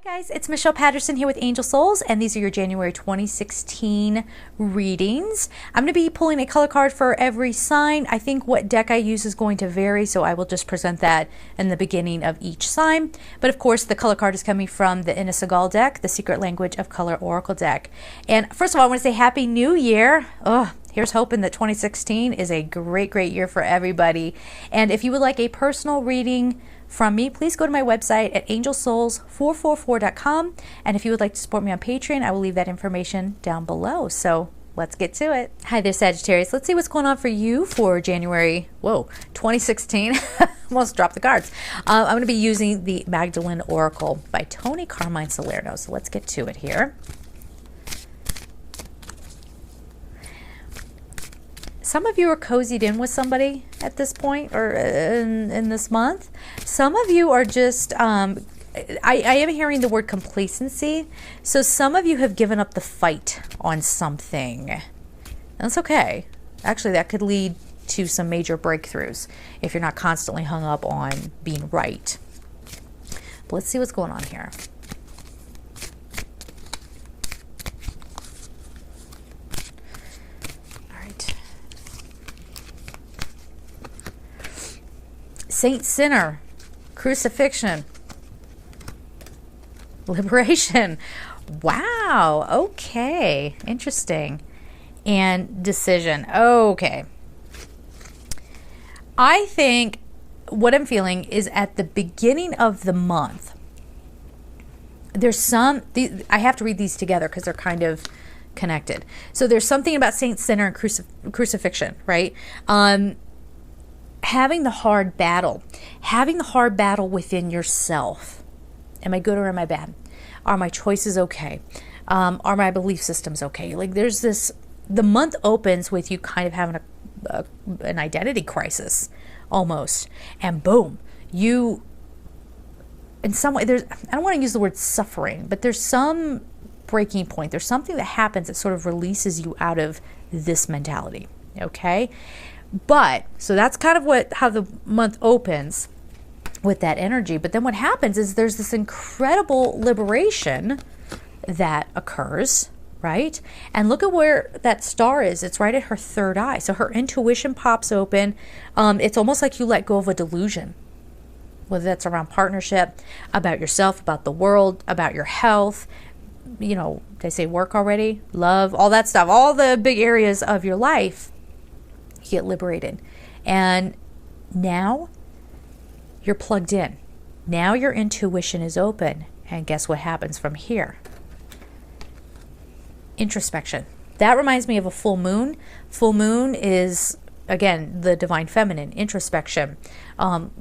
Hi guys, it's Michelle Patterson here with Angel Souls, and these are your January 2016 readings. I'm going to be pulling a color card for every sign. I think what deck I use is going to vary, so I will just present that in the beginning of each sign. But of course, the color card is coming from the Inasagal deck, the Secret Language of Color Oracle deck. And first of all, I want to say Happy New Year. Here's hoping that 2016 is a great year for everybody. And if you would like a personal reading from me, please go to my website at angelsouls444.com. And if you would like to support me on Patreon, I will leave that information down below. So let's get to it. Hi there, Sagittarius. Let's see what's going on for you for January, 2016. Almost dropped the cards. I'm going to be using the Magdalene Oracle by Tony Carmine Salerno. So let's get to it here. Some of you are cozied in with somebody at this point or in this month. Some of you are just, I am hearing the word complacency. So some of you have given up the fight on something. That's okay. Actually, that could lead to some major breakthroughs if you're not constantly hung up on being right. But let's see what's going on here. Saint Sinner, Crucifixion, Liberation. Wow, okay, interesting. And Decision. Okay. I think what I'm feeling is at the beginning of the month, there's I have to read these together because they're kind of connected. So there's something about Saint Sinner and Crucifixion, right? Having the hard battle within yourself. Am I good or am I bad? Are my choices okay? Are my belief systems okay? Like there's this, the month opens with you kind of having an identity crisis almost. And boom, you, in some way, I don't want to use the word suffering, but there's some breaking point. There's something that happens that sort of releases you out of this mentality. Okay? But, so that's kind of how the month opens with that energy. But then what happens is there's this incredible liberation that occurs, right? And look at where that star is. It's right at her third eye. So her intuition pops open. It's almost like you let go of a delusion, whether that's around partnership, about yourself, about the world, about your health. You know, did I say work already? Love, all that stuff, all the big areas of your life. Get liberated, and now you're plugged in. Now your intuition is open, and guess what happens from here? Introspection. That reminds me of a full moon. Full moon is, again, the divine feminine. Introspection,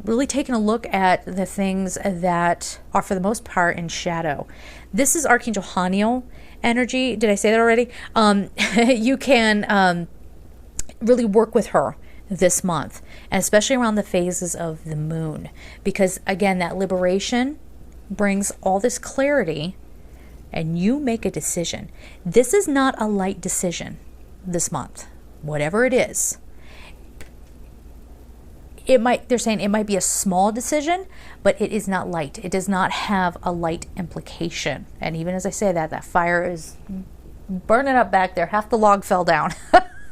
really taking a look at the things that are for the most part in shadow. This is Archangel Haniel energy. Did I say that already? You can really work with her this month, and especially around the phases of the moon, because again, that liberation brings all this clarity and you make a decision. This is not a light decision this month, whatever it is. They're saying it might be a small decision, but it is not light. It does not have a light implication. And even as I say that, that fire is burning up back there. Half the log fell down.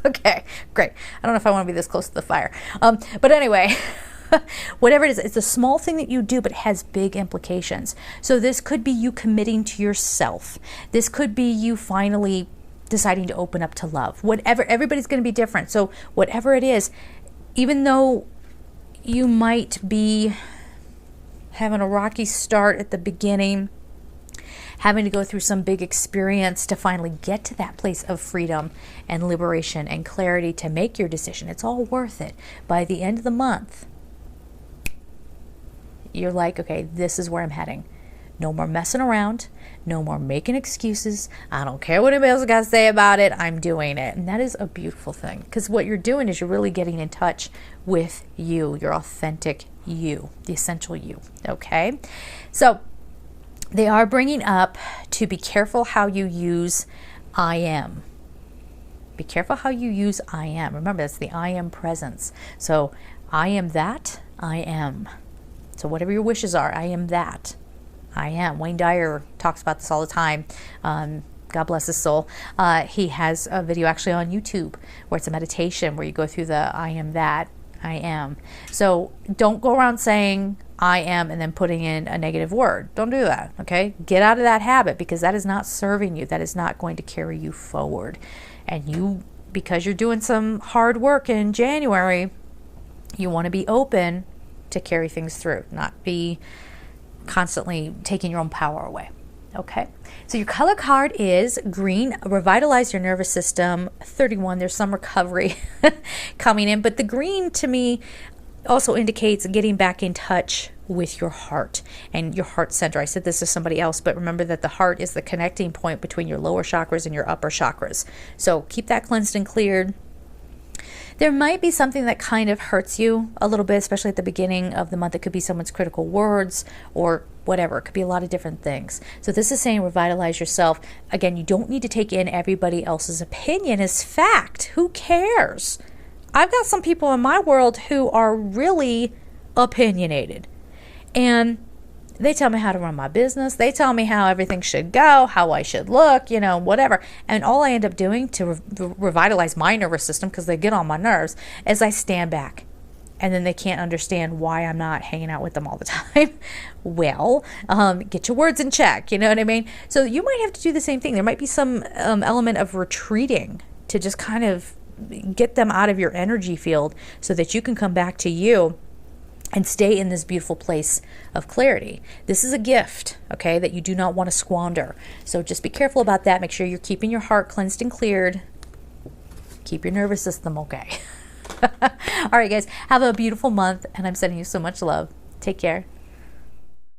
Okay, great. I don't know if I want to be this close to the fire. But anyway, whatever it is, it's a small thing that you do, but it has big implications. So this could be you committing to yourself. This could be you finally deciding to open up to love. Whatever, everybody's going to be different. So whatever it is, even though you might be having a rocky start at the beginning, having to go through some big experience to finally get to that place of freedom and liberation and clarity to make your decision. It's all worth it. By the end of the month, you're like, okay, this is where I'm heading. No more messing around. No more making excuses. I don't care what anybody else got to say about it. I'm doing it. And that is a beautiful thing, because what you're doing is you're really getting in touch with you, your authentic you, the essential you. Okay? So they are bringing up to be careful how you use I am. Be careful how you use I am. Remember, that's the I am presence. So I am that, I am. So whatever your wishes are, I am that. I am. Wayne Dyer talks about this all the time. God bless his soul. He has a video actually on YouTube where it's a meditation where you go through the I am that, I am. So don't go around saying I am and then putting in a negative word. Don't do that, okay? Get out of that habit, because that is not serving you. That is not going to carry you forward. And you, because you're doing some hard work in January, you want to be open to carry things through, not be constantly taking your own power away. Okay, so your color card is green. Revitalize your nervous system. 31, there's some recovery coming in, but the green to me also indicates getting back in touch with your heart and your heart center. I said this to somebody else, but remember that the heart is the connecting point between your lower chakras and your upper chakras. So keep that cleansed and cleared. There might be something that kind of hurts you a little bit, especially at the beginning of the month. It could be someone's critical words or whatever. It could be a lot of different things. So this is saying revitalize yourself. Again, you don't need to take in everybody else's opinion as fact. Who cares? I've got some people in my world who are really opinionated. And they tell me how to run my business. They tell me how everything should go, how I should look, you know, whatever. And all I end up doing to revitalize my nervous system, because they get on my nerves, is I stand back. And then they can't understand why I'm not hanging out with them all the time. Well, get your words in check. You know what I mean? So you might have to do the same thing. There might be some element of retreating to just kind of get them out of your energy field so that you can come back to you and stay in this beautiful place of clarity. This is a gift, okay, that you do not want to squander. So just be careful about that. Make sure you're keeping your heart cleansed and cleared. Keep your nervous system okay. All right, guys, have a beautiful month, and I'm sending you so much love. Take care.